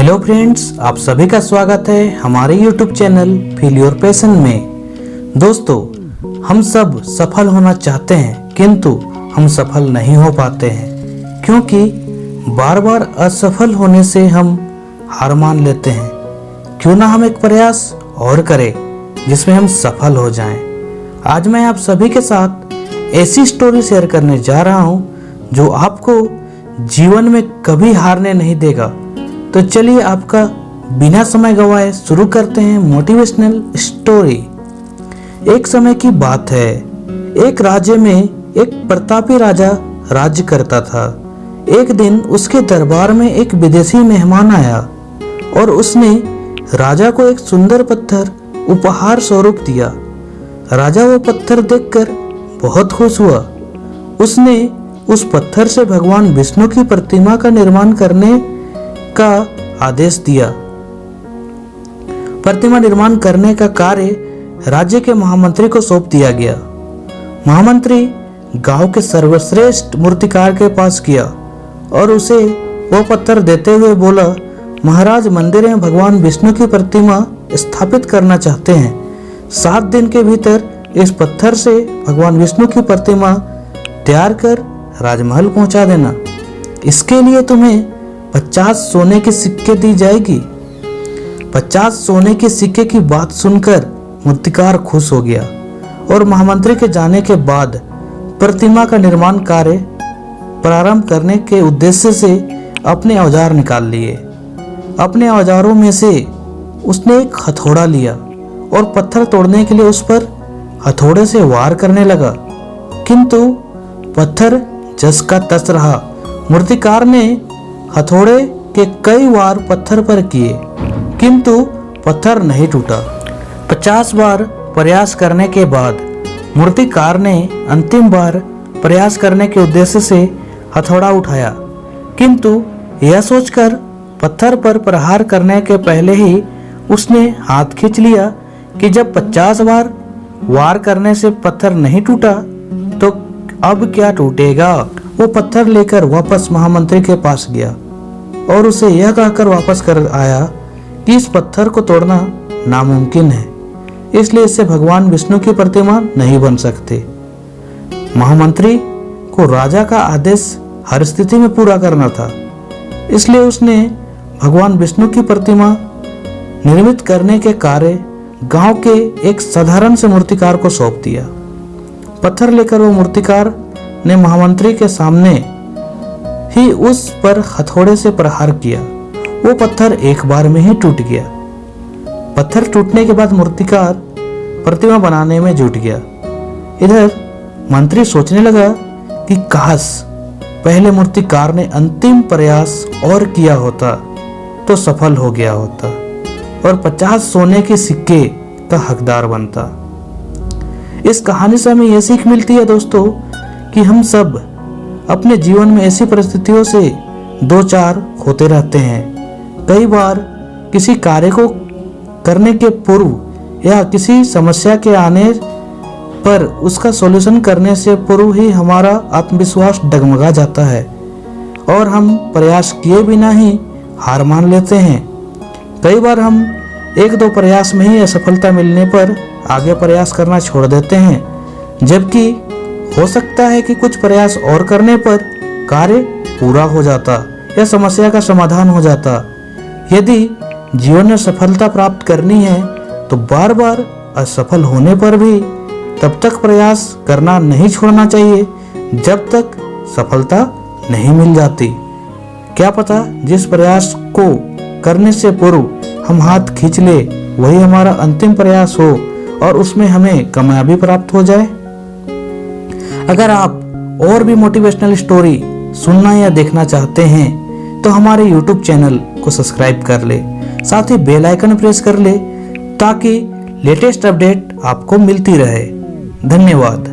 Hello friends, आप सभी का स्वागत है हमारे YouTube channel feel your passion में। दोस्तों, हम सब सफल होना चाहते हैं किंतु हम सफल नहीं हो पाते हैं क्योंकि बार बार असफल होने से हम हार मान लेते हैं। क्यों ना हम एक प्रयास और करें जिसमें हम सफल हो जाएं। आज मैं आप सभी के साथ ऐसी स्टोरी शेयर करने जा रहा हूं जो आपको जीवन में कभी हारने नहीं देगा। तो चलिए आपका बिना समय गवाए शुरू करते हैं मोटिवेशनल स्टोरी। एक समय की बात है, एक राज्य में एक प्रतापी राजा राज्य करता था। एक दिन उसके दरबार में एक विदेशी मेहमान आया और उसने राजा को एक सुंदर पत्थर उपहार स्वरूप दिया। राजा वो पत्थर देखकर बहुत खुश हुआ। उसने उस पत्थर से भगवान विष्णु की प्रतिमा का निर्माण करने का आदेश दिया। प्रतिमा निर्माण करने का कार्य राज्य के महामंत्री को सौंप दिया गया। महामंत्री गांव के सर्वश्रेष्ठ मूर्तिकार के पास गया और उसे वो पत्थर देते हुए बोला, महाराज, मंदिर में भगवान विष्णु की प्रतिमा स्थापित करना चाहते हैं। 7 दिन के भीतर इस पत्थर से भगवान विष्णु की प्रतिमा तैयार कर राजमहल पहुंचा देना। इसके लिए तुम्हें 50 सोने के सिक्के दी जाएगी। 50 सोने के सिक्के की बात सुनकर मूर्तिकार खुश हो गया और महामंत्री के जाने के बाद प्रतिमा का निर्माण कार्य प्रारंभ करने के उद्देश्य से अपने औजार निकाल लिए। अपने औजारों में से उसने एक हथौड़ा लिया और पत्थर तोड़ने के लिए उस पर हथौड़े से वार करने लगा, किंतु पत्थर जस का तस रहा। मूर्तिकार ने हथौड़े के कई वार पत्थर पर किए किंतु पत्थर नहीं टूटा। 50 बार प्रयास करने के बाद मूर्तिकार ने अंतिम बार प्रयास करने के उद्देश्य से हथौड़ा उठाया, किंतु यह सोचकर पत्थर पर प्रहार करने के पहले ही उसने हाथ खींच लिया कि जब 50 बार वार करने से पत्थर नहीं टूटा तो अब क्या टूटेगा। वो पत्थर लेकर वापस महामंत्री के पास गया और उसे यह कहकर वापस कर आया कि इस पत्थर को तोड़ना नामुमकिन है, इसलिए इससे भगवान विष्णु की प्रतिमा नहीं बन सकती। महामंत्री को राजा का आदेश हर स्थिति में पूरा करना था, इसलिए उसने भगवान विष्णु की प्रतिमा निर्मित करने के कार्य गांव के एक साधारण से मूर्तिकार को सौंप दिया। पत्थर लेकर वो मूर्तिकार ने महामंत्री के सामने ही उस पर हथौड़े से प्रहार किया। वो पत्थर एक बार में ही टूट गया। पत्थर टूटने के बाद मूर्तिकार प्रतिमा बनाने में जुट गया। इधर मंत्री सोचने लगा कि काश पहले मूर्तिकार ने अंतिम प्रयास और किया होता तो सफल हो गया होता और 50 सोने के सिक्के का हकदार बनता। इस कहानी से हमें यह सीख मिलती है दोस्तों कि हम सब अपने जीवन में ऐसी परिस्थितियों से दो चार होते रहते हैं। कई बार किसी कार्य को करने के पूर्व या किसी समस्या के आने पर उसका सॉल्यूशन करने से पूर्व ही हमारा आत्मविश्वास डगमगा जाता है और हम प्रयास किए बिना ही हार मान लेते हैं। कई बार हम 1-2 प्रयास में ही असफलता मिलने पर आगे प्रयास करना छोड़ देते हैं, जबकि हो सकता है कि कुछ प्रयास और करने पर कार्य पूरा हो जाता या समस्या का समाधान हो जाता। यदि जीवन में सफलता प्राप्त करनी है तो बार बार असफल होने पर भी तब तक प्रयास करना नहीं छोड़ना चाहिए जब तक सफलता नहीं मिल जाती। क्या पता जिस प्रयास को करने से पूर्व हम हाथ खींच ले वही हमारा अंतिम प्रयास हो और उसमें हमें कामयाबी प्राप्त हो जाए। अगर आप और भी मोटिवेशनल स्टोरी सुनना या देखना चाहते हैं तो हमारे YouTube चैनल को सब्सक्राइब कर ले, साथ ही बेल आइकन प्रेस कर ले ताकि लेटेस्ट अपडेट आपको मिलती रहे। धन्यवाद।